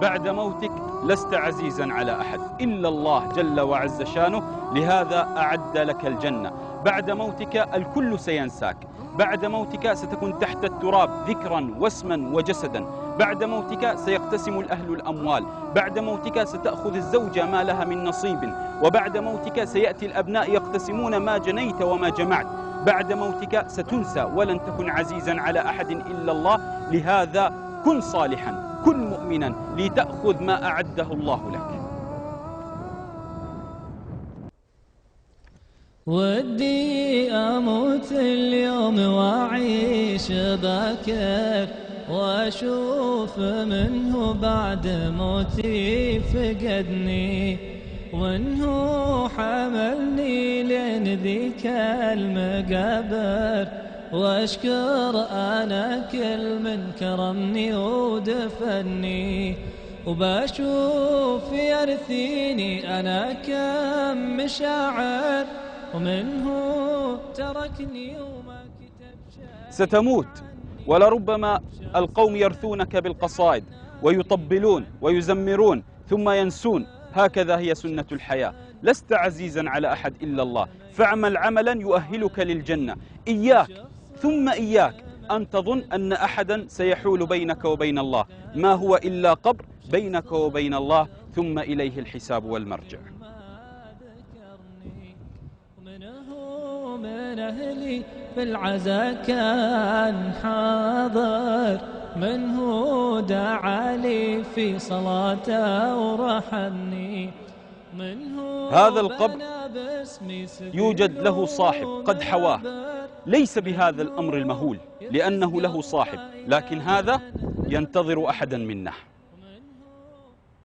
بعد موتك لست عزيزا على أحد إلا الله جل وعز شانه، لهذا أعد لك الجنة. بعد موتك الكل سينساك، بعد موتك ستكون تحت التراب ذكرا واسما وجسدا، بعد موتك سيقتسم الأهل الأموال، بعد موتك ستأخذ الزوجة ما لها من نصيب، وبعد موتك سيأتي الأبناء يقتسمون ما جنيت وما جمعت، بعد موتك ستنسى ولن تكن عزيزا على أحد إلا الله. لهذا كن صالحا، كن مؤمنا، لتأخذ ما أعده الله لك. ودي أموت اليوم وأعيش باكر، وأشوف منه بعد موتي فقدني، وإنه حملني لين ذيك المقابر، وأشكر أنا كل من كرمني ودفني، وبشوف يرثيني أنا كم مشاعر، ومنه تركني وما كتب شيء. ستموت، ولربما القوم يرثونك بالقصائد ويطبلون ويزمرون ثم ينسون. هكذا هي سنة الحياة. لست عزيزا على أحد إلا الله، فاعمل عملا يؤهلك للجنة. إياك ثم إياك أن تظن أن أحدا سيحول بينك وبين الله، ما هو إلا قبر بينك وبين الله، ثم إليه الحساب والمرجع. من أهلي في العزا كان حاضر، منه دعا لي في صلاته ورحمني، هذا القبر يوجد له صاحب قد حواه، ليس بهذا الأمر المهول لأنه له صاحب، لكن هذا ينتظر أحدا منا.